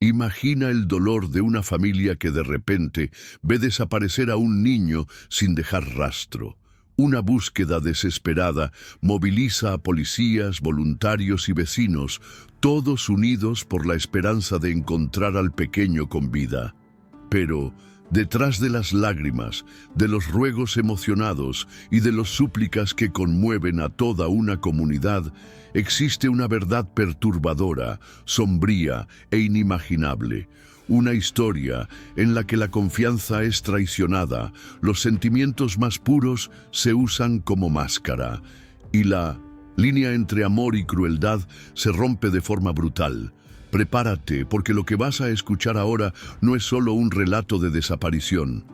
Imagina el dolor de una familia que de repente ve desaparecer a un niño sin dejar rastro. Una búsqueda desesperada moviliza a policías, voluntarios y vecinos, todos unidos por la esperanza de encontrar al pequeño con vida. Pero, detrás de las lágrimas, de los ruegos emocionados y de las súplicas que conmueven a toda una comunidad, existe una verdad perturbadora, sombría e inimaginable. Una historia en la que la confianza es traicionada, los sentimientos más puros se usan como máscara, y la línea entre amor y crueldad se rompe de forma brutal. Prepárate, porque lo que vas a escuchar ahora no es solo un relato de desaparición.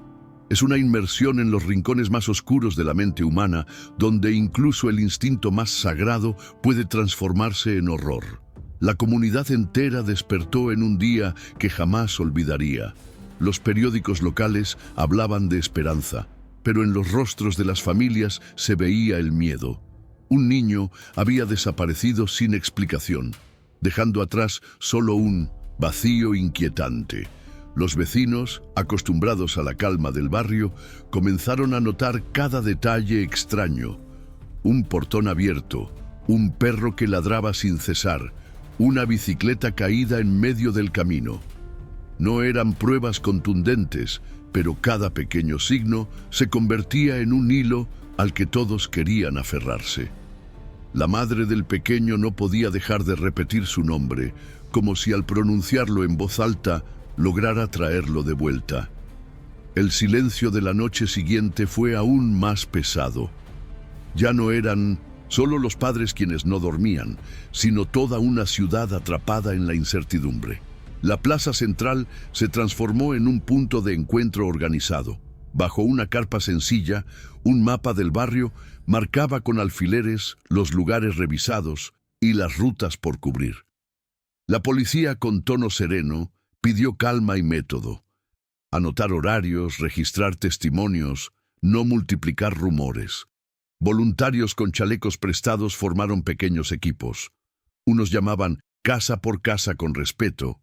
Es una inmersión en los rincones más oscuros de la mente humana, donde incluso el instinto más sagrado puede transformarse en horror. La comunidad entera despertó en un día que jamás olvidaría. Los periódicos locales hablaban de esperanza, pero en los rostros de las familias se veía el miedo. Un niño había desaparecido sin explicación, dejando atrás solo un vacío inquietante. Los vecinos, acostumbrados a la calma del barrio, comenzaron a notar cada detalle extraño. Un portón abierto, un perro que ladraba sin cesar, una bicicleta caída en medio del camino. No eran pruebas contundentes, pero cada pequeño signo se convertía en un hilo al que todos querían aferrarse. La madre del pequeño no podía dejar de repetir su nombre, como si al pronunciarlo en voz alta lograra traerlo de vuelta. El silencio de la noche siguiente fue aún más pesado. Ya no eran solo los padres quienes no dormían, sino toda una ciudad atrapada en la incertidumbre. La plaza central se transformó en un punto de encuentro organizado. Bajo una carpa sencilla, un mapa del barrio marcaba con alfileres los lugares revisados y las rutas por cubrir. La policía, con tono sereno, pidió calma y método. Anotar horarios, registrar testimonios, no multiplicar rumores. Voluntarios con chalecos prestados formaron pequeños equipos. Unos llamaban casa por casa con respeto,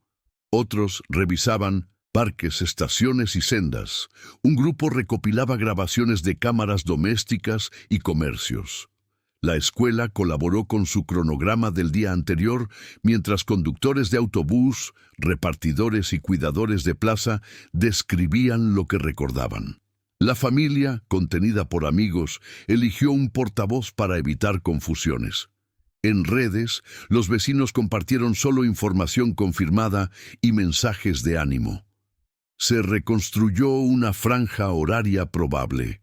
otros revisaban parques, estaciones y sendas. Un grupo recopilaba grabaciones de cámaras domésticas y comercios. La escuela colaboró con su cronograma del día anterior, mientras conductores de autobús, repartidores y cuidadores de plaza describían lo que recordaban. La familia, contenida por amigos, eligió un portavoz para evitar confusiones. En redes, los vecinos compartieron solo información confirmada y mensajes de ánimo. Se reconstruyó una franja horaria probable.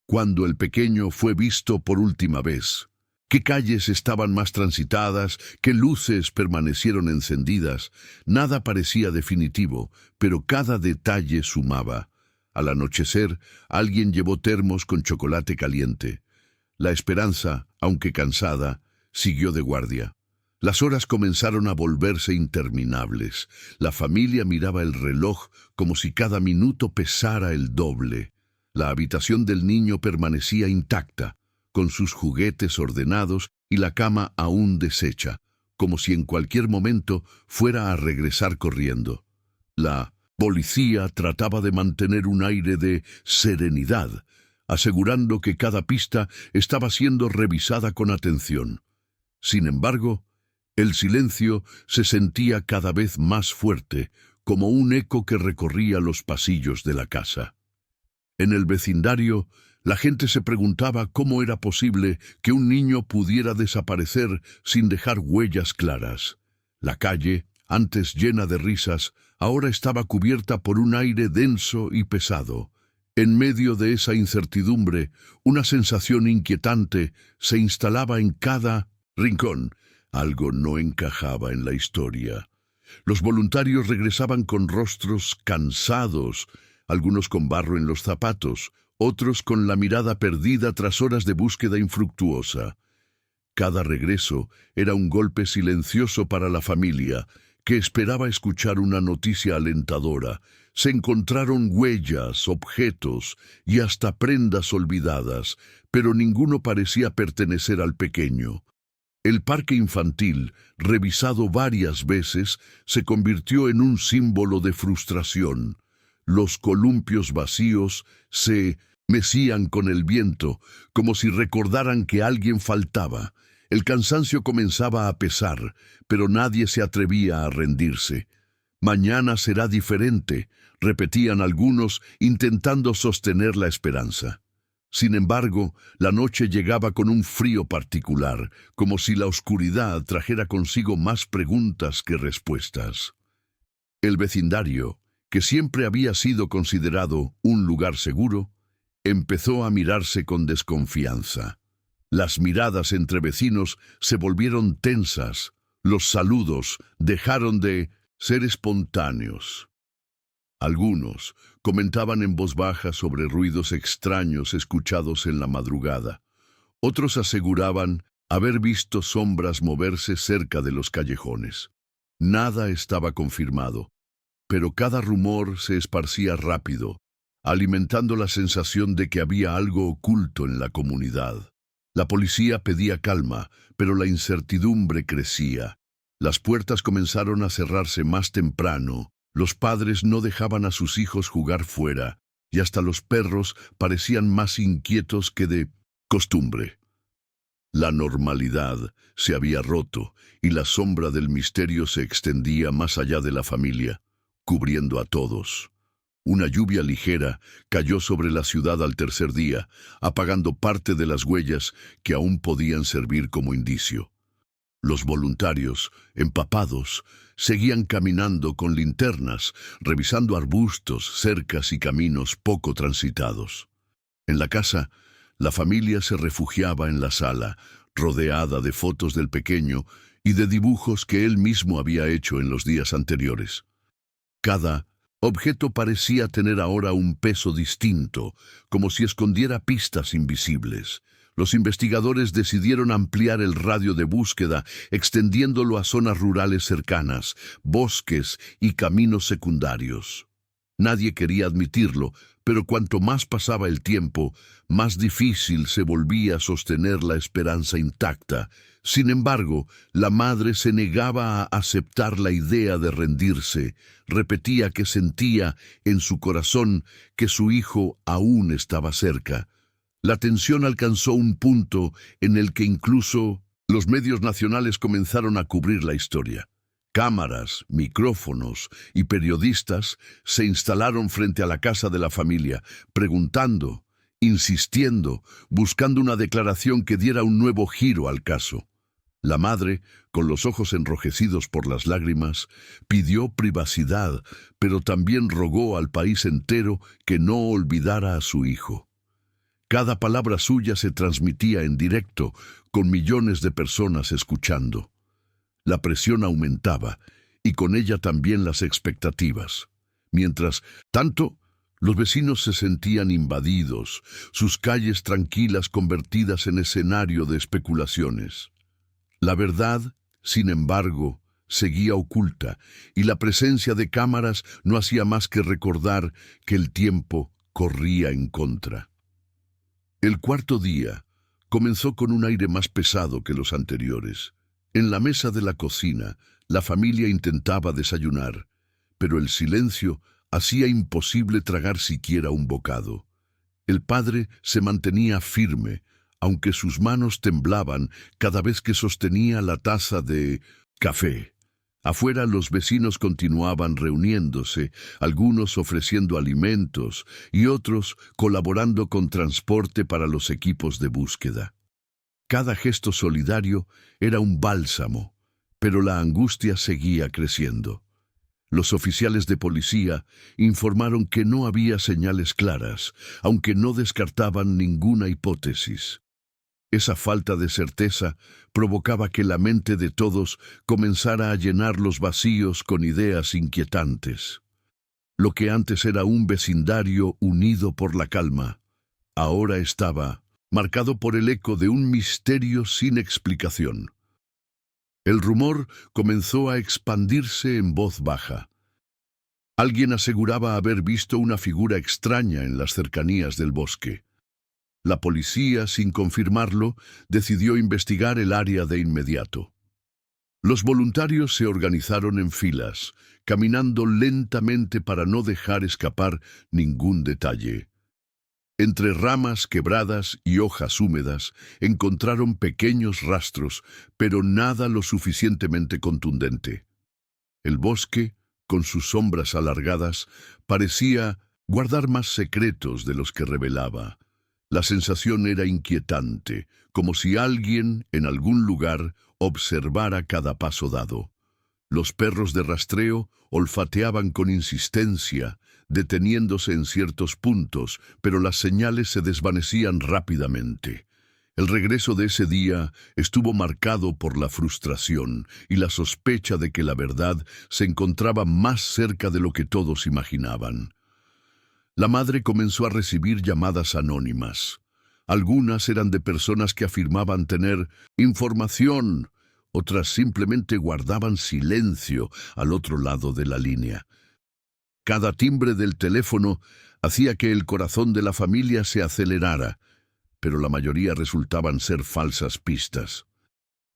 Cuando el pequeño fue visto por última vez, qué calles estaban más transitadas, qué luces permanecieron encendidas, nada parecía definitivo, pero cada detalle sumaba. Al anochecer, alguien llevó termos con chocolate caliente. La esperanza, aunque cansada, siguió de guardia. Las horas comenzaron a volverse interminables. La familia miraba el reloj como si cada minuto pesara el doble. La habitación del niño permanecía intacta, con sus juguetes ordenados y la cama aún deshecha, como si en cualquier momento fuera a regresar corriendo. La policía trataba de mantener un aire de serenidad, asegurando que cada pista estaba siendo revisada con atención. Sin embargo, el silencio se sentía cada vez más fuerte, como un eco que recorría los pasillos de la casa. En el vecindario, la gente se preguntaba cómo era posible que un niño pudiera desaparecer sin dejar huellas claras. La calle, antes llena de risas, ahora estaba cubierta por un aire denso y pesado. En medio de esa incertidumbre, una sensación inquietante se instalaba en cada rincón. Algo no encajaba en la historia. Los voluntarios regresaban con rostros cansados, algunos con barro en los zapatos, otros con la mirada perdida tras horas de búsqueda infructuosa. Cada regreso era un golpe silencioso para la familia, que esperaba escuchar una noticia alentadora. Se encontraron huellas, objetos y hasta prendas olvidadas, pero ninguno parecía pertenecer al pequeño. El parque infantil, revisado varias veces, se convirtió en un símbolo de frustración. Los columpios vacíos se mecían con el viento, como si recordaran que alguien faltaba. El cansancio comenzaba a pesar, pero nadie se atrevía a rendirse. Mañana será diferente, repetían algunos, intentando sostener la esperanza. Sin embargo, la noche llegaba con un frío particular, como si la oscuridad trajera consigo más preguntas que respuestas. El vecindario, que siempre había sido considerado un lugar seguro, empezó a mirarse con desconfianza. Las miradas entre vecinos se volvieron tensas, los saludos dejaron de ser espontáneos. Algunos comentaban en voz baja sobre ruidos extraños escuchados en la madrugada. Otros aseguraban haber visto sombras moverse cerca de los callejones. Nada estaba confirmado, pero cada rumor se esparcía rápido, alimentando la sensación de que había algo oculto en la comunidad. La policía pedía calma, pero la incertidumbre crecía. Las puertas comenzaron a cerrarse más temprano. Los padres no dejaban a sus hijos jugar fuera, y hasta los perros parecían más inquietos que de costumbre. La normalidad se había roto, y la sombra del misterio se extendía más allá de la familia, cubriendo a todos. Una lluvia ligera cayó sobre la ciudad al tercer día, apagando parte de las huellas que aún podían servir como indicio. Los voluntarios, empapados, seguían caminando con linternas, revisando arbustos, cercas y caminos poco transitados. En la casa, la familia se refugiaba en la sala, rodeada de fotos del pequeño y de dibujos que él mismo había hecho en los días anteriores. Cada objeto parecía tener ahora un peso distinto, como si escondiera pistas invisibles. Los investigadores decidieron ampliar el radio de búsqueda, extendiéndolo a zonas rurales cercanas, bosques y caminos secundarios. Nadie quería admitirlo, pero cuanto más pasaba el tiempo, más difícil se volvía sostener la esperanza intacta. Sin embargo, la madre se negaba a aceptar la idea de rendirse. Repetía que sentía en su corazón que su hijo aún estaba cerca. La tensión alcanzó un punto en el que incluso los medios nacionales comenzaron a cubrir la historia. Cámaras, micrófonos y periodistas se instalaron frente a la casa de la familia, preguntando, insistiendo, buscando una declaración que diera un nuevo giro al caso. La madre, con los ojos enrojecidos por las lágrimas, pidió privacidad, pero también rogó al país entero que no olvidara a su hijo. Cada palabra suya se transmitía en directo, con millones de personas escuchando. La presión aumentaba, y con ella también las expectativas. Mientras tanto, los vecinos se sentían invadidos, sus calles tranquilas convertidas en escenario de especulaciones. La verdad, sin embargo, seguía oculta, y la presencia de cámaras no hacía más que recordar que el tiempo corría en contra. El cuarto día comenzó con un aire más pesado que los anteriores. En la mesa de la cocina, la familia intentaba desayunar, pero el silencio hacía imposible tragar siquiera un bocado. El padre se mantenía firme, aunque sus manos temblaban cada vez que sostenía la taza de café. Afuera los vecinos continuaban reuniéndose, algunos ofreciendo alimentos y otros colaborando con transporte para los equipos de búsqueda. Cada gesto solidario era un bálsamo, pero la angustia seguía creciendo. Los oficiales de policía informaron que no había señales claras, aunque no descartaban ninguna hipótesis. Esa falta de certeza provocaba que la mente de todos comenzara a llenar los vacíos con ideas inquietantes. Lo que antes era un vecindario unido por la calma, ahora estaba marcado por el eco de un misterio sin explicación. El rumor comenzó a expandirse en voz baja. Alguien aseguraba haber visto una figura extraña en las cercanías del bosque. La policía, sin confirmarlo, decidió investigar el área de inmediato. Los voluntarios se organizaron en filas, caminando lentamente para no dejar escapar ningún detalle. Entre ramas quebradas y hojas húmedas encontraron pequeños rastros, pero nada lo suficientemente contundente. El bosque, con sus sombras alargadas, parecía guardar más secretos de los que revelaba. La sensación era inquietante, como si alguien, en algún lugar, observara cada paso dado. Los perros de rastreo olfateaban con insistencia, deteniéndose en ciertos puntos, pero las señales se desvanecían rápidamente. El regreso de ese día estuvo marcado por la frustración y la sospecha de que la verdad se encontraba más cerca de lo que todos imaginaban. La madre comenzó a recibir llamadas anónimas. Algunas eran de personas que afirmaban tener información, otras simplemente guardaban silencio al otro lado de la línea. Cada timbre del teléfono hacía que el corazón de la familia se acelerara, pero la mayoría resultaban ser falsas pistas.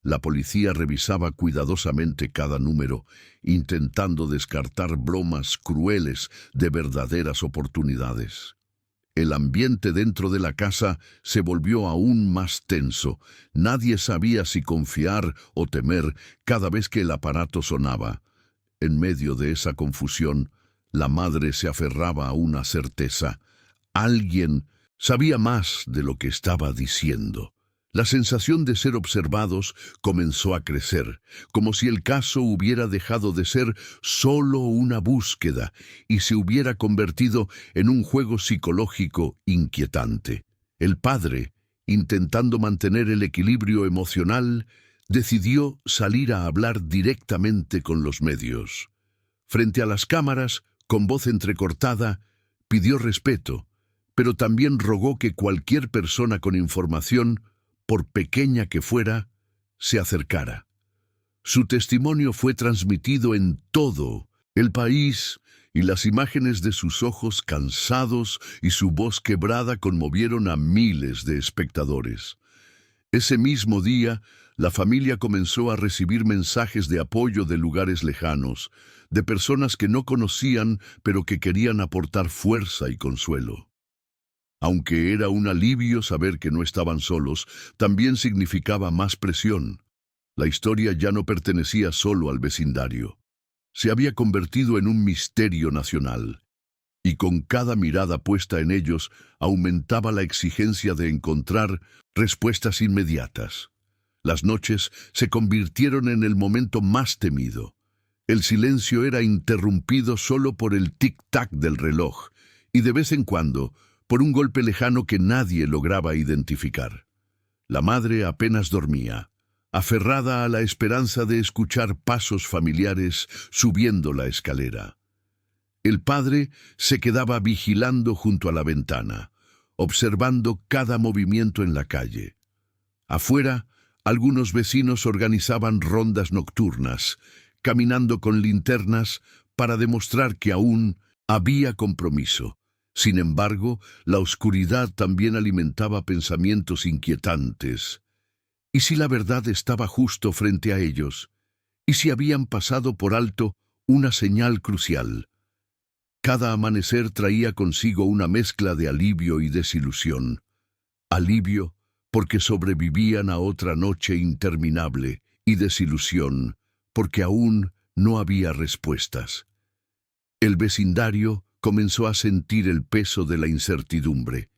La policía revisaba cuidadosamente cada número, intentando descartar bromas crueles de verdaderas oportunidades. El ambiente dentro de la casa se volvió aún más tenso. Nadie sabía si confiar o temer cada vez que el aparato sonaba. En medio de esa confusión, la madre se aferraba a una certeza. Alguien sabía más de lo que estaba diciendo. La sensación de ser observados comenzó a crecer, como si el caso hubiera dejado de ser solo una búsqueda y se hubiera convertido en un juego psicológico inquietante. El padre, intentando mantener el equilibrio emocional, decidió salir a hablar directamente con los medios. Frente a las cámaras, con voz entrecortada, pidió respeto, pero también rogó que cualquier persona con información, por pequeña que fuera, se acercara. Su testimonio fue transmitido en todo el país y las imágenes de sus ojos cansados y su voz quebrada conmovieron a miles de espectadores. Ese mismo día, la familia comenzó a recibir mensajes de apoyo de lugares lejanos, de personas que no conocían pero que querían aportar fuerza y consuelo. Aunque era un alivio saber que no estaban solos, también significaba más presión. La historia ya no pertenecía solo al vecindario. Se había convertido en un misterio nacional. Y con cada mirada puesta en ellos, aumentaba la exigencia de encontrar respuestas inmediatas. Las noches se convirtieron en el momento más temido. El silencio era interrumpido solo por el tic-tac del reloj, y de vez en cuando, por un golpe lejano que nadie lograba identificar. La madre apenas dormía, aferrada a la esperanza de escuchar pasos familiares subiendo la escalera. El padre se quedaba vigilando junto a la ventana, observando cada movimiento en la calle. Afuera, algunos vecinos organizaban rondas nocturnas, caminando con linternas para demostrar que aún había compromiso. Sin embargo, la oscuridad también alimentaba pensamientos inquietantes. ¿Y si la verdad estaba justo frente a ellos? ¿Y si habían pasado por alto una señal crucial? Cada amanecer traía consigo una mezcla de alivio y desilusión. Alivio porque sobrevivían a otra noche interminable, y desilusión porque aún no había respuestas. El vecindario comenzó a sentir el peso de la incertidumbre.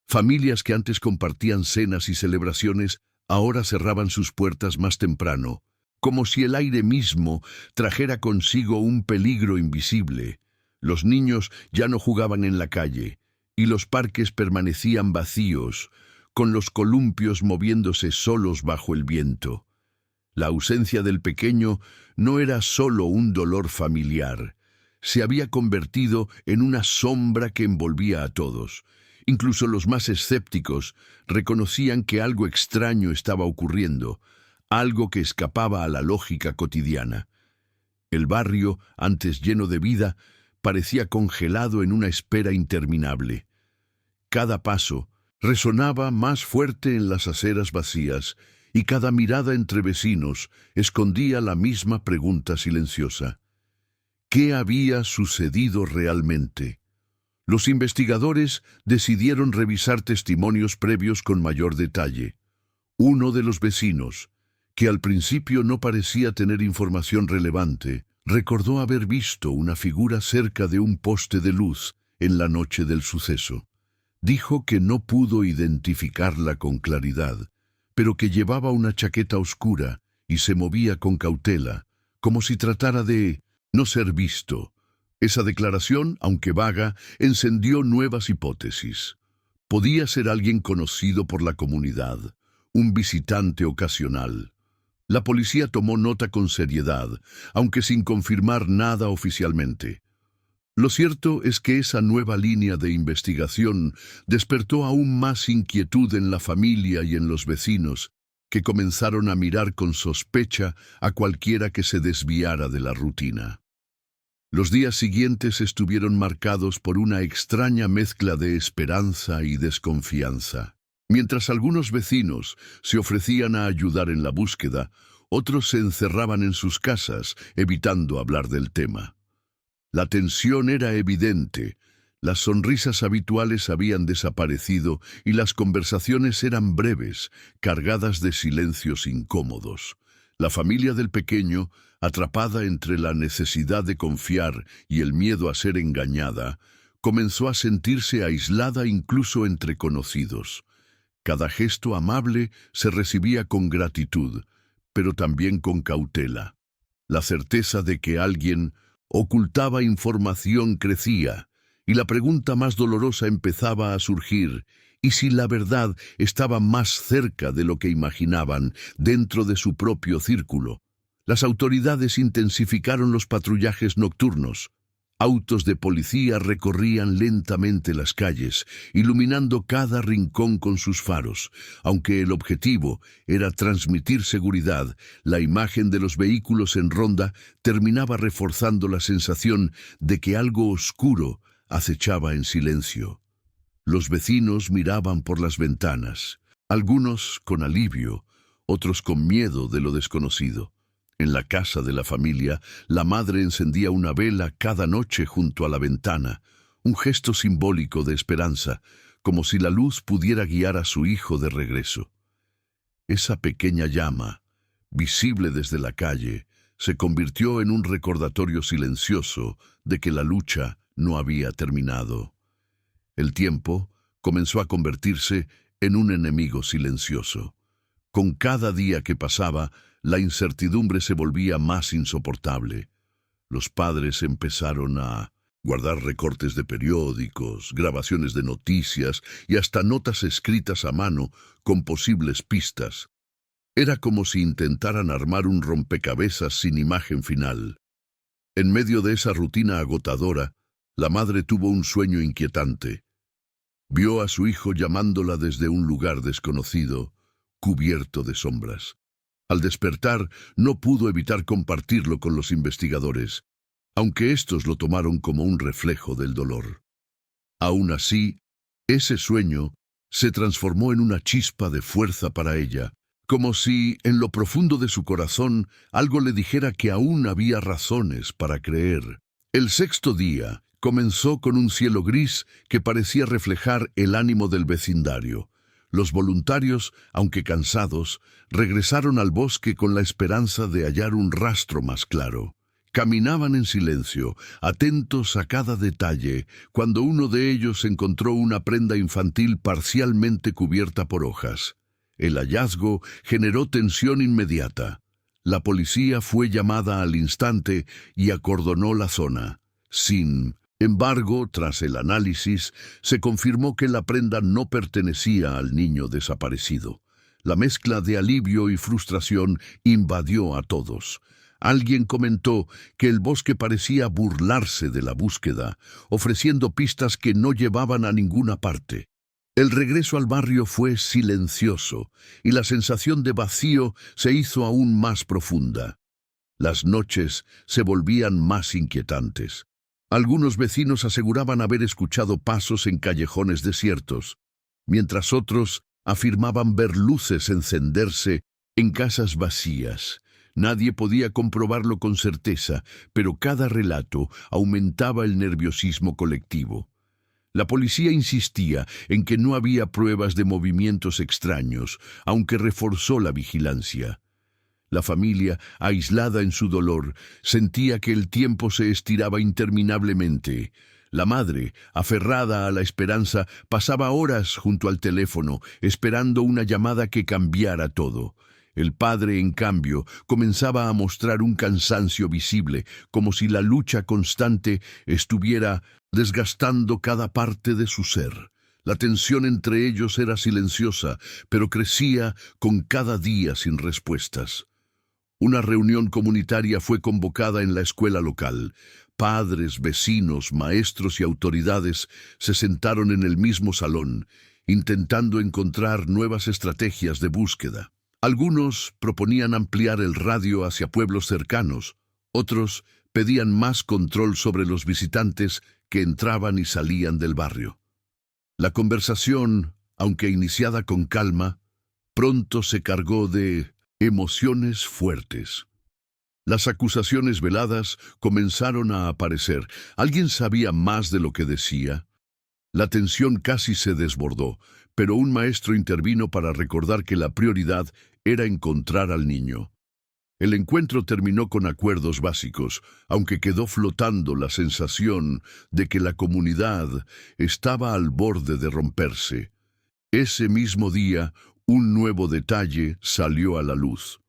Familias que antes compartían cenas y celebraciones ahora cerraban sus puertas más temprano, como si el aire mismo trajera consigo un peligro invisible. Los niños ya no jugaban en la calle, y los parques permanecían vacíos, con los columpios moviéndose solos bajo el viento. La ausencia del pequeño no era solo un dolor familiar, se había convertido en una sombra que envolvía a todos. Incluso los más escépticos reconocían que algo extraño estaba ocurriendo, algo que escapaba a la lógica cotidiana. El barrio, antes lleno de vida, parecía congelado en una espera interminable. Cada paso, Resonaba más fuerte en las aceras vacías, y cada mirada entre vecinos escondía la misma pregunta silenciosa. ¿Qué había sucedido realmente? Los investigadores decidieron revisar testimonios previos con mayor detalle. Uno de los vecinos, que al principio no parecía tener información relevante, recordó haber visto una figura cerca de un poste de luz en la noche del suceso. Dijo que no pudo identificarla con claridad, pero que llevaba una chaqueta oscura y se movía con cautela, como si tratara de no ser visto. Esa declaración, aunque vaga, encendió nuevas hipótesis. Podía ser alguien conocido por la comunidad, un visitante ocasional. La policía tomó nota con seriedad, aunque sin confirmar nada oficialmente. Lo cierto es que esa nueva línea de investigación despertó aún más inquietud en la familia y en los vecinos, que comenzaron a mirar con sospecha a cualquiera que se desviara de la rutina. Los días siguientes estuvieron marcados por una extraña mezcla de esperanza y desconfianza. Mientras algunos vecinos se ofrecían a ayudar en la búsqueda, otros se encerraban en sus casas, evitando hablar del tema. La tensión era evidente, las sonrisas habituales habían desaparecido y las conversaciones eran breves, cargadas de silencios incómodos. La familia del pequeño, atrapada entre la necesidad de confiar y el miedo a ser engañada, comenzó a sentirse aislada incluso entre conocidos. Cada gesto amable se recibía con gratitud, pero también con cautela. La certeza de que alguien ocultaba información crecía, y la pregunta más dolorosa empezaba a surgir: ¿y si la verdad estaba más cerca de lo que imaginaban, dentro de su propio círculo? Las autoridades intensificaron los patrullajes nocturnos. Autos de policía recorrían lentamente las calles, iluminando cada rincón con sus faros. Aunque el objetivo era transmitir seguridad, la imagen de los vehículos en ronda terminaba reforzando la sensación de que algo oscuro acechaba en silencio. Los vecinos miraban por las ventanas, algunos con alivio, otros con miedo de lo desconocido. En la casa de la familia, la madre encendía una vela cada noche junto a la ventana, un gesto simbólico de esperanza, como si la luz pudiera guiar a su hijo de regreso. Esa pequeña llama, visible desde la calle, se convirtió en un recordatorio silencioso de que la lucha no había terminado. El tiempo comenzó a convertirse en un enemigo silencioso. Con cada día que pasaba, la incertidumbre se volvía más insoportable. Los padres empezaron a guardar recortes de periódicos, grabaciones de noticias y hasta notas escritas a mano con posibles pistas. Era como si intentaran armar un rompecabezas sin imagen final. En medio de esa rutina agotadora, la madre tuvo un sueño inquietante. Vio a su hijo llamándola desde un lugar desconocido, cubierto de sombras. Al despertar, no pudo evitar compartirlo con los investigadores, aunque estos lo tomaron como un reflejo del dolor. Aún así, ese sueño se transformó en una chispa de fuerza para ella, como si, en lo profundo de su corazón, algo le dijera que aún había razones para creer. El sexto día comenzó con un cielo gris que parecía reflejar el ánimo del vecindario. Los voluntarios, aunque cansados, regresaron al bosque con la esperanza de hallar un rastro más claro. Caminaban en silencio, atentos a cada detalle, cuando uno de ellos encontró una prenda infantil parcialmente cubierta por hojas. El hallazgo generó tensión inmediata. La policía fue llamada al instante y acordonó la zona. Sin embargo, tras el análisis, se confirmó que la prenda no pertenecía al niño desaparecido. La mezcla de alivio y frustración invadió a todos. Alguien comentó que el bosque parecía burlarse de la búsqueda, ofreciendo pistas que no llevaban a ninguna parte. El regreso al barrio fue silencioso, y la sensación de vacío se hizo aún más profunda. Las noches se volvían más inquietantes. Algunos vecinos aseguraban haber escuchado pasos en callejones desiertos, mientras otros afirmaban ver luces encenderse en casas vacías. Nadie podía comprobarlo con certeza, pero cada relato aumentaba el nerviosismo colectivo. La policía insistía en que no había pruebas de movimientos extraños, aunque reforzó la vigilancia. La familia, aislada en su dolor, sentía que el tiempo se estiraba interminablemente. La madre, aferrada a la esperanza, pasaba horas junto al teléfono, esperando una llamada que cambiara todo. El padre, en cambio, comenzaba a mostrar un cansancio visible, como si la lucha constante estuviera desgastando cada parte de su ser. La tensión entre ellos era silenciosa, pero crecía con cada día sin respuestas. Una reunión comunitaria fue convocada en la escuela local. Padres, vecinos, maestros y autoridades se sentaron en el mismo salón, intentando encontrar nuevas estrategias de búsqueda. Algunos proponían ampliar el radio hacia pueblos cercanos, otros pedían más control sobre los visitantes que entraban y salían del barrio. La conversación, aunque iniciada con calma, pronto se cargó de emociones fuertes. Las acusaciones veladas comenzaron a aparecer. ¿Alguien sabía más de lo que decía? La tensión casi se desbordó, pero un maestro intervino para recordar que la prioridad era encontrar al niño. El encuentro terminó con acuerdos básicos, aunque quedó flotando la sensación de que la comunidad estaba al borde de romperse. Ese mismo día, un nuevo detalle salió a la luz.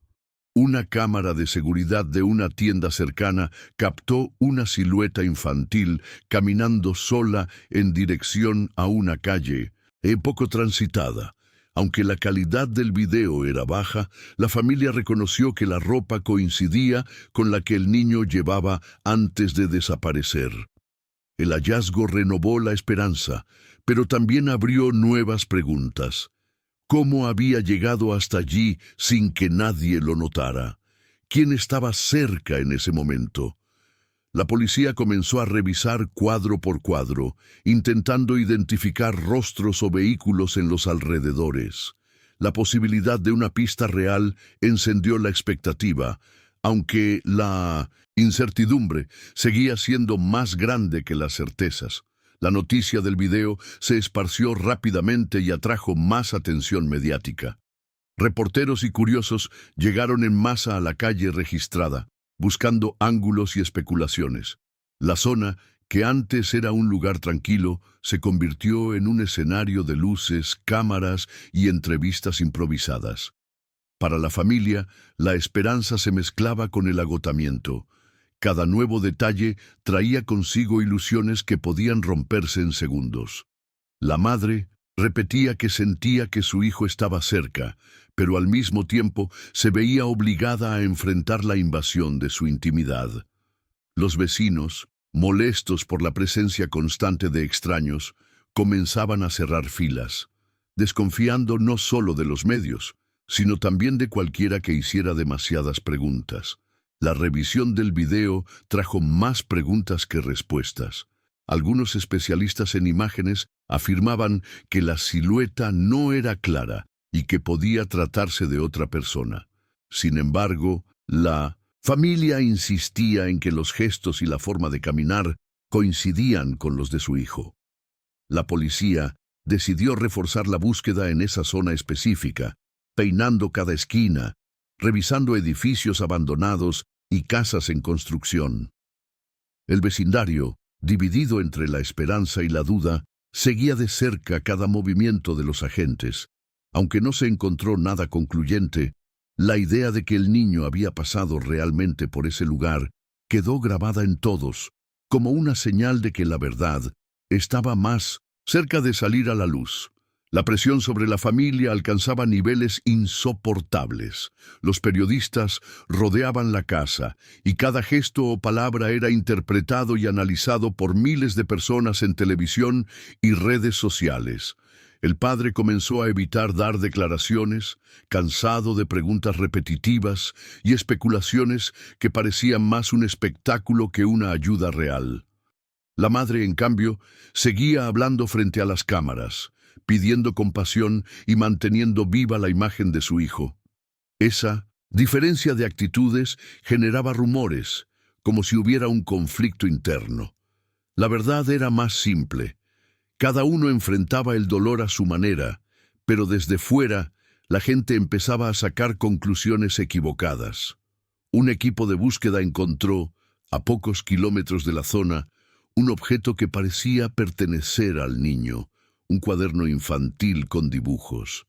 Una cámara de seguridad de una tienda cercana captó una silueta infantil caminando sola en dirección a una calle poco transitada. Aunque la calidad del video era baja, la familia reconoció que la ropa coincidía con la que el niño llevaba antes de desaparecer. El hallazgo renovó la esperanza, pero también abrió nuevas preguntas. ¿Cómo había llegado hasta allí sin que nadie lo notara? ¿Quién estaba cerca en ese momento? La policía comenzó a revisar cuadro por cuadro, intentando identificar rostros o vehículos en los alrededores. La posibilidad de una pista real encendió la expectativa, aunque la incertidumbre seguía siendo más grande que las certezas. La noticia del video se esparció rápidamente y atrajo más atención mediática. Reporteros y curiosos llegaron en masa a la calle registrada, buscando ángulos y especulaciones. La zona, que antes era un lugar tranquilo, se convirtió en un escenario de luces, cámaras y entrevistas improvisadas. Para la familia, la esperanza se mezclaba con el agotamiento. Cada nuevo detalle traía consigo ilusiones que podían romperse en segundos. La madre repetía que sentía que su hijo estaba cerca, pero al mismo tiempo se veía obligada a enfrentar la invasión de su intimidad. Los vecinos, molestos por la presencia constante de extraños, comenzaban a cerrar filas, desconfiando no solo de los medios, sino también de cualquiera que hiciera demasiadas preguntas. La revisión del video trajo más preguntas que respuestas. Algunos especialistas en imágenes afirmaban que la silueta no era clara y que podía tratarse de otra persona. Sin embargo, la familia insistía en que los gestos y la forma de caminar coincidían con los de su hijo. La policía decidió reforzar la búsqueda en esa zona específica, peinando cada esquina, revisando edificios abandonados y casas en construcción. El vecindario, dividido entre la esperanza y la duda, seguía de cerca cada movimiento de los agentes. Aunque no se encontró nada concluyente, la idea de que el niño había pasado realmente por ese lugar quedó grabada en todos, como una señal de que la verdad estaba más cerca de salir a la luz. La presión sobre la familia alcanzaba niveles insoportables. Los periodistas rodeaban la casa, y cada gesto o palabra era interpretado y analizado por miles de personas en televisión y redes sociales. El padre comenzó a evitar dar declaraciones, cansado de preguntas repetitivas y especulaciones que parecían más un espectáculo que una ayuda real. La madre, en cambio, seguía hablando frente a las cámaras. pidiendo compasión y manteniendo viva la imagen de su hijo. Esa diferencia de actitudes generaba rumores, como si hubiera un conflicto interno. La verdad era más simple. Cada uno enfrentaba el dolor a su manera, pero desde fuera la gente empezaba a sacar conclusiones equivocadas. Un equipo de búsqueda encontró, a pocos kilómetros de la zona, un objeto que parecía pertenecer al niño, un cuaderno infantil con dibujos.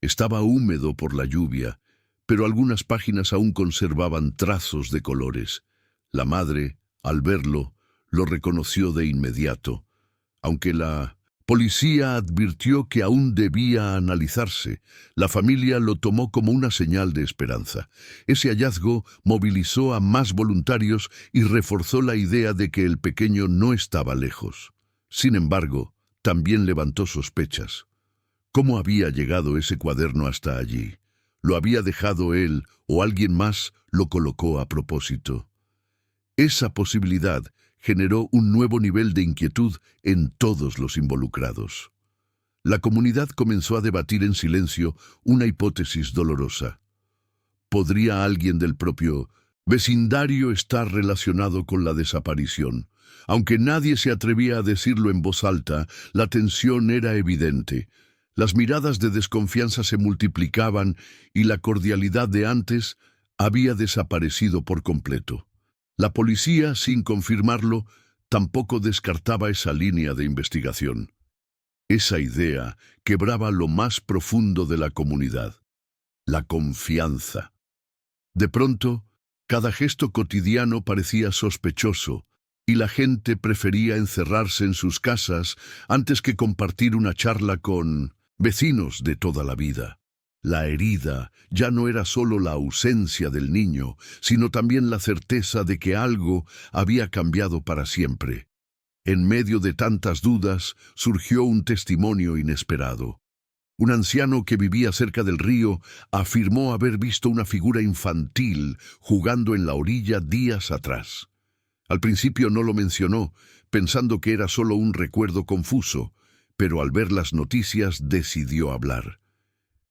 Estaba húmedo por la lluvia, pero algunas páginas aún conservaban trazos de colores. La madre, al verlo, lo reconoció de inmediato, aunque la policía advirtió que aún debía analizarse. La familia lo tomó como una señal de esperanza. Ese hallazgo movilizó a más voluntarios y reforzó la idea de que el pequeño no estaba lejos. Sin embargo, también levantó sospechas. ¿Cómo había llegado ese cuaderno hasta allí? ¿Lo había dejado él o alguien más lo colocó a propósito? Esa posibilidad generó un nuevo nivel de inquietud en todos los involucrados. La comunidad comenzó a debatir en silencio una hipótesis dolorosa. ¿Podría alguien del propio vecindario estar relacionado con la desaparición? Aunque nadie se atrevía a decirlo en voz alta, la tensión era evidente. Las miradas de desconfianza se multiplicaban y la cordialidad de antes había desaparecido por completo. La policía, sin confirmarlo, tampoco descartaba esa línea de investigación. Esa idea quebraba lo más profundo de la comunidad: la confianza. De pronto, cada gesto cotidiano parecía sospechoso, y la gente prefería encerrarse en sus casas antes que compartir una charla con vecinos de toda la vida. La herida ya no era solo la ausencia del niño, sino también la certeza de que algo había cambiado para siempre. En medio de tantas dudas, surgió un testimonio inesperado. Un anciano que vivía cerca del río afirmó haber visto una figura infantil jugando en la orilla días atrás. Al principio no lo mencionó, pensando que era solo un recuerdo confuso, pero al ver las noticias decidió hablar.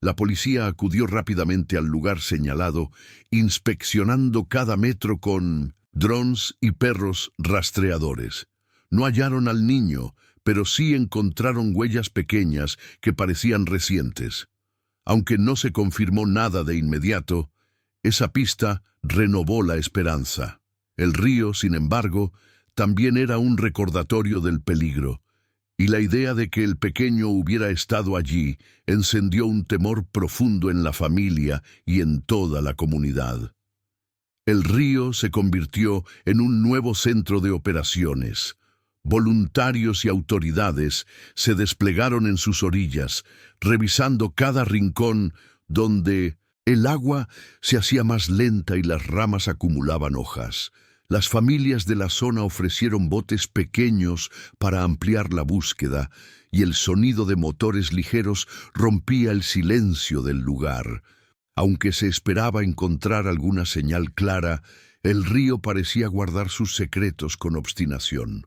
La policía acudió rápidamente al lugar señalado, inspeccionando cada metro con drones y perros rastreadores. No hallaron al niño, pero sí encontraron huellas pequeñas que parecían recientes. Aunque no se confirmó nada de inmediato, esa pista renovó la esperanza. El río, sin embargo, también era un recordatorio del peligro, y la idea de que el pequeño hubiera estado allí encendió un temor profundo en la familia y en toda la comunidad. El río se convirtió en un nuevo centro de operaciones. Voluntarios y autoridades se desplegaron en sus orillas, revisando cada rincón donde el agua se hacía más lenta y las ramas acumulaban hojas. Las familias de la zona ofrecieron botes pequeños para ampliar la búsqueda, y el sonido de motores ligeros rompía el silencio del lugar. Aunque se esperaba encontrar alguna señal clara, el río parecía guardar sus secretos con obstinación.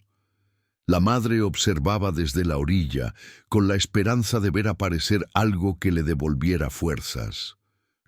La madre observaba desde la orilla, con la esperanza de ver aparecer algo que le devolviera fuerzas.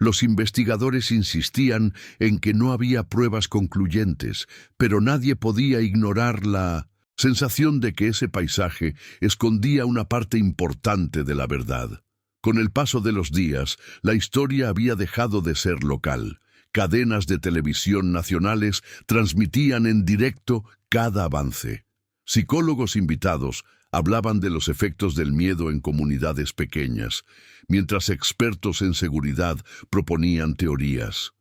Los investigadores insistían en que no había pruebas concluyentes, pero nadie podía ignorar la sensación de que ese paisaje escondía una parte importante de la verdad. Con el paso de los días, la historia había dejado de ser local. Cadenas de televisión nacionales transmitían en directo cada avance. Psicólogos invitados hablaban de los efectos del miedo en comunidades pequeñas, mientras expertos en seguridad proponían teorías.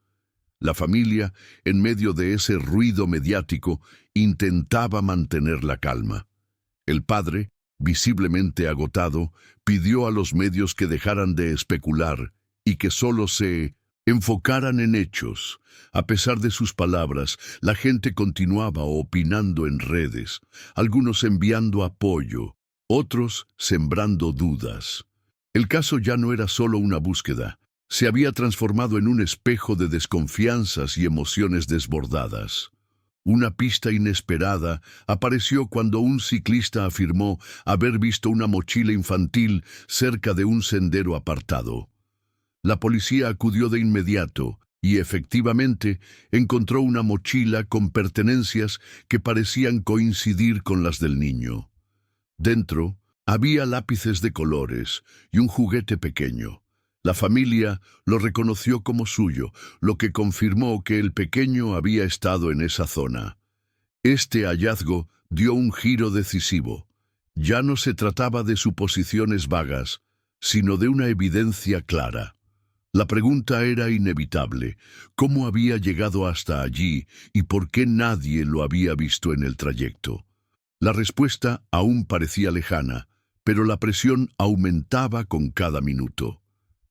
La familia, en medio de ese ruido mediático, intentaba mantener la calma. El padre, visiblemente agotado, pidió a los medios que dejaran de especular y que solo se enfocaran en hechos. A pesar de sus palabras, la gente continuaba opinando en redes, algunos enviando apoyo, otros sembrando dudas. El caso ya no era solo una búsqueda, se había transformado en un espejo de desconfianzas y emociones desbordadas. Una pista inesperada apareció cuando un ciclista afirmó haber visto una mochila infantil cerca de un sendero apartado. La policía acudió de inmediato y efectivamente encontró una mochila con pertenencias que parecían coincidir con las del niño. Dentro había lápices de colores y un juguete pequeño. La familia lo reconoció como suyo, lo que confirmó que el pequeño había estado en esa zona. Este hallazgo dio un giro decisivo. Ya no se trataba de suposiciones vagas, sino de una evidencia clara. La pregunta era inevitable: ¿cómo había llegado hasta allí y por qué nadie lo había visto en el trayecto? La respuesta aún parecía lejana, pero la presión aumentaba con cada minuto.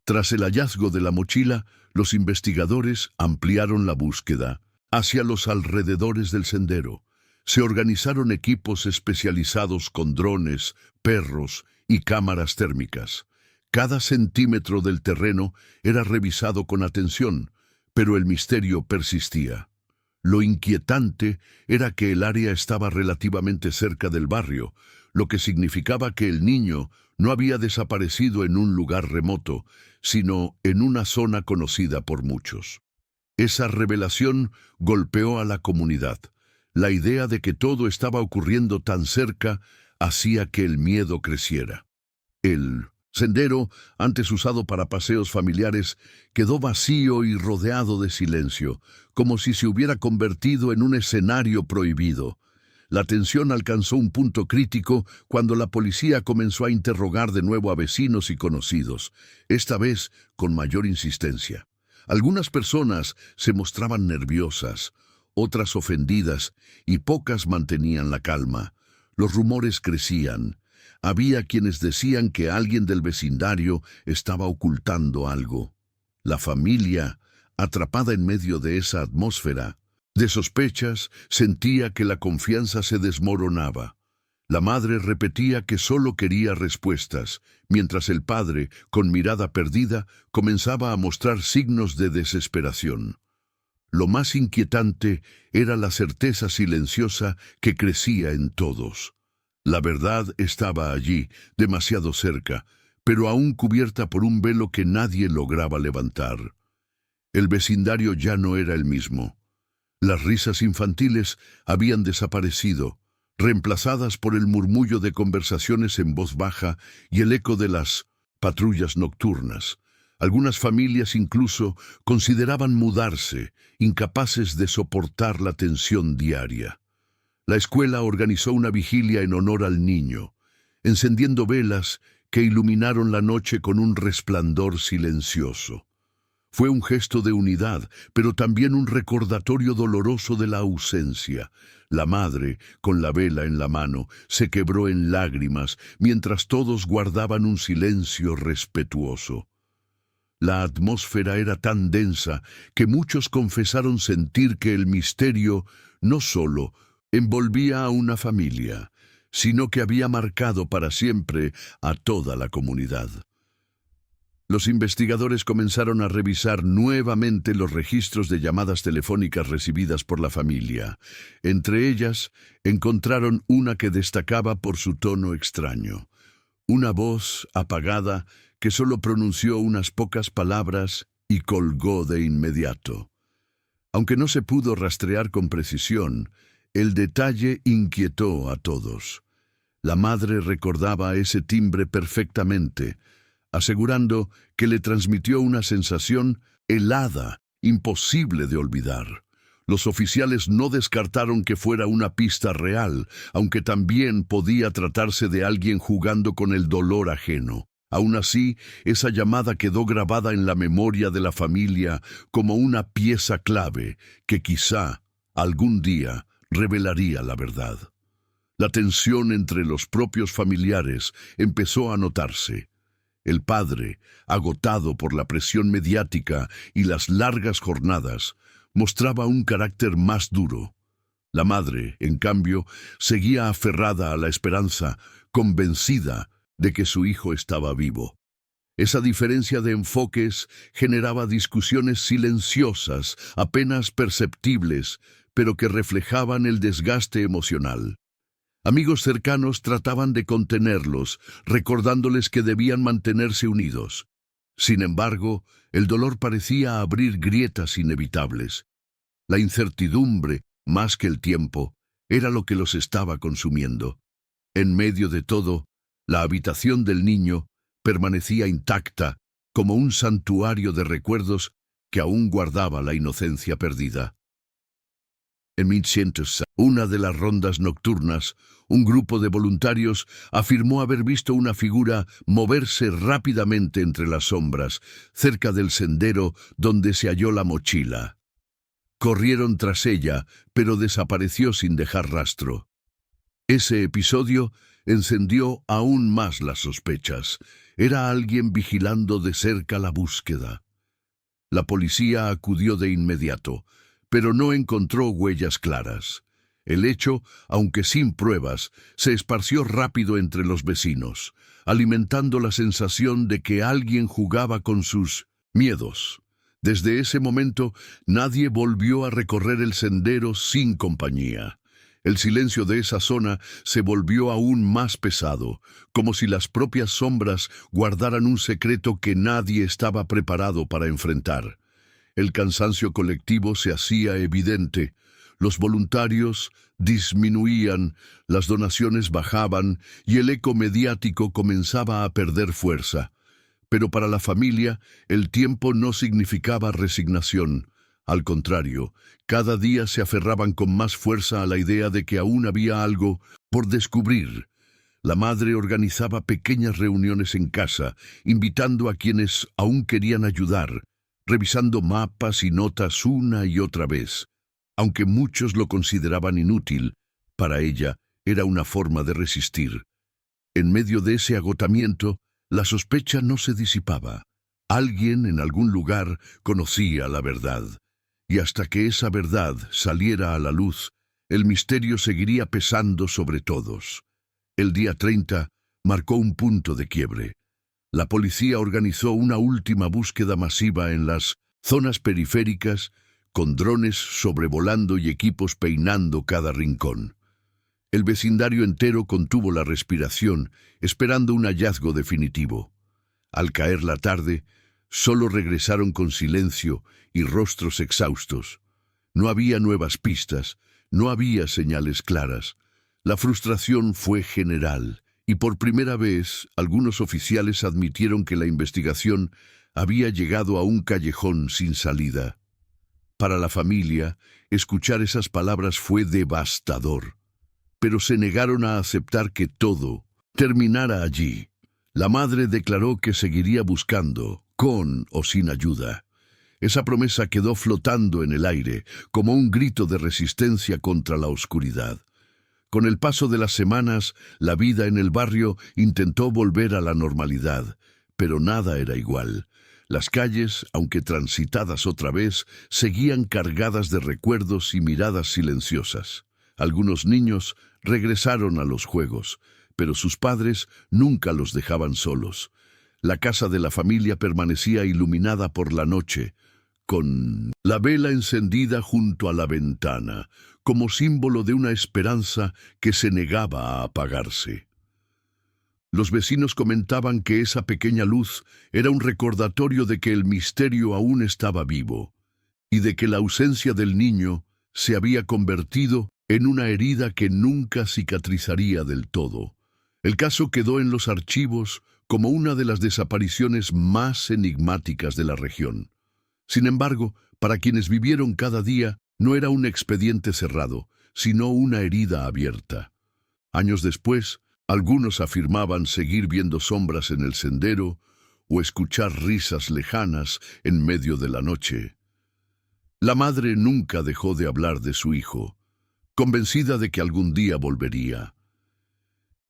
Tras el hallazgo de la mochila, los investigadores ampliaron la búsqueda hacia los alrededores del sendero. Se organizaron equipos especializados con drones, perros y cámaras térmicas. Cada centímetro del terreno era revisado con atención, pero el misterio persistía. Lo inquietante era que el área estaba relativamente cerca del barrio, lo que significaba que el niño no había desaparecido en un lugar remoto, sino en una zona conocida por muchos. Esa revelación golpeó a la comunidad. La idea de que todo estaba ocurriendo tan cerca hacía que el miedo creciera. El sendero, antes usado para paseos familiares, quedó vacío y rodeado de silencio, como si se hubiera convertido en un escenario prohibido. La tensión alcanzó un punto crítico cuando la policía comenzó a interrogar de nuevo a vecinos y conocidos, esta vez con mayor insistencia. Algunas personas se mostraban nerviosas, otras ofendidas, y pocas mantenían la calma. Los rumores crecían. Había quienes decían que alguien del vecindario estaba ocultando algo. La familia, atrapada en medio de esa atmósfera de sospechas, sentía que la confianza se desmoronaba. La madre repetía que solo quería respuestas, mientras el padre, con mirada perdida, comenzaba a mostrar signos de desesperación. Lo más inquietante era la certeza silenciosa que crecía en todos. La verdad estaba allí, demasiado cerca, pero aún cubierta por un velo que nadie lograba levantar. El vecindario ya no era el mismo. Las risas infantiles habían desaparecido, reemplazadas por el murmullo de conversaciones en voz baja y el eco de las patrullas nocturnas. Algunas familias incluso consideraban mudarse, incapaces de soportar la tensión diaria. La escuela organizó una vigilia en honor al niño, encendiendo velas que iluminaron la noche con un resplandor silencioso. Fue un gesto de unidad, pero también un recordatorio doloroso de la ausencia. La madre, con la vela en la mano, se quebró en lágrimas, mientras todos guardaban un silencio respetuoso. La atmósfera era tan densa que muchos confesaron sentir que el misterio no solo envolvía a una familia, sino que había marcado para siempre a toda la comunidad. Los investigadores comenzaron a revisar nuevamente los registros de llamadas telefónicas recibidas por la familia. Entre ellas, encontraron una que destacaba por su tono extraño. Una voz apagada que solo pronunció unas pocas palabras y colgó de inmediato. Aunque no se pudo rastrear con precisión, el detalle inquietó a todos. La madre recordaba ese timbre perfectamente, asegurando que le transmitió una sensación helada, imposible de olvidar. Los oficiales no descartaron que fuera una pista real, aunque también podía tratarse de alguien jugando con el dolor ajeno. Aún así, esa llamada quedó grabada en la memoria de la familia como una pieza clave que quizá algún día revelaría la verdad. La tensión entre los propios familiares empezó a notarse. El padre, agotado por la presión mediática y las largas jornadas, mostraba un carácter más duro. La madre, en cambio, seguía aferrada a la esperanza, convencida de que su hijo estaba vivo. Esa diferencia de enfoques generaba discusiones silenciosas, apenas perceptibles, pero que reflejaban el desgaste emocional. Amigos cercanos trataban de contenerlos, recordándoles que debían mantenerse unidos. Sin embargo, el dolor parecía abrir grietas inevitables. La incertidumbre, más que el tiempo, era lo que los estaba consumiendo. En medio de todo, la habitación del niño permanecía intacta, como un santuario de recuerdos que aún guardaba la inocencia perdida. En 1900, una de las rondas nocturnas, un grupo de voluntarios afirmó haber visto una figura moverse rápidamente entre las sombras, cerca del sendero donde se halló la mochila. Corrieron tras ella, pero desapareció sin dejar rastro. Ese episodio encendió aún más las sospechas. Era alguien vigilando de cerca la búsqueda. La policía acudió de inmediato, pero no encontró huellas claras. El hecho, aunque sin pruebas, se esparció rápido entre los vecinos, alimentando la sensación de que alguien jugaba con sus miedos. Desde ese momento, nadie volvió a recorrer el sendero sin compañía. El silencio de esa zona se volvió aún más pesado, como si las propias sombras guardaran un secreto que nadie estaba preparado para enfrentar. El cansancio colectivo se hacía evidente. Los voluntarios disminuían, las donaciones bajaban y el eco mediático comenzaba a perder fuerza. Pero para la familia, el tiempo no significaba resignación. Al contrario, cada día se aferraban con más fuerza a la idea de que aún había algo por descubrir. La madre organizaba pequeñas reuniones en casa, invitando a quienes aún querían ayudar, revisando mapas y notas una y otra vez. Aunque muchos lo consideraban inútil, para ella era una forma de resistir. En medio de ese agotamiento, la sospecha no se disipaba. Alguien en algún lugar conocía la verdad. Y hasta que esa verdad saliera a la luz, el misterio seguiría pesando sobre todos. El día 30 marcó un punto de quiebre. La policía organizó una última búsqueda masiva en las zonas periféricas, con drones sobrevolando y equipos peinando cada rincón. El vecindario entero contuvo la respiración, esperando un hallazgo definitivo. Al caer la tarde, solo regresaron con silencio y rostros exhaustos. No había nuevas pistas, no había señales claras. La frustración fue general, y por primera vez algunos oficiales admitieron que la investigación había llegado a un callejón sin salida. Para la familia, escuchar esas palabras fue devastador, pero se negaron a aceptar que todo terminara allí. La madre declaró que seguiría buscando, con o sin ayuda. Esa promesa quedó flotando en el aire, como un grito de resistencia contra la oscuridad. Con el paso de las semanas, la vida en el barrio intentó volver a la normalidad, pero nada era igual. Las calles, aunque transitadas otra vez, seguían cargadas de recuerdos y miradas silenciosas. Algunos niños regresaron a los juegos, pero sus padres nunca los dejaban solos. La casa de la familia permanecía iluminada por la noche, con la vela encendida junto a la ventana, como símbolo de una esperanza que se negaba a apagarse. Los vecinos comentaban que esa pequeña luz era un recordatorio de que el misterio aún estaba vivo, y de que la ausencia del niño se había convertido en una herida que nunca cicatrizaría del todo. El caso quedó en los archivos como una de las desapariciones más enigmáticas de la región. Sin embargo, para quienes vivieron cada día, no era un expediente cerrado, sino una herida abierta. Años después, algunos afirmaban seguir viendo sombras en el sendero o escuchar risas lejanas en medio de la noche. La madre nunca dejó de hablar de su hijo, convencida de que algún día volvería.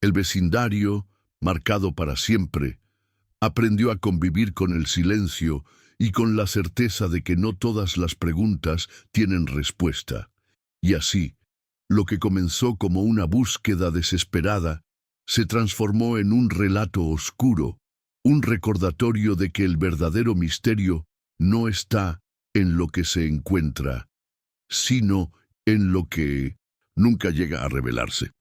El vecindario, marcado para siempre, aprendió a convivir con el silencio y con la certeza de que no todas las preguntas tienen respuesta. Y así, lo que comenzó como una búsqueda desesperada se transformó en un relato oscuro, un recordatorio de que el verdadero misterio no está en lo que se encuentra, sino en lo que nunca llega a revelarse.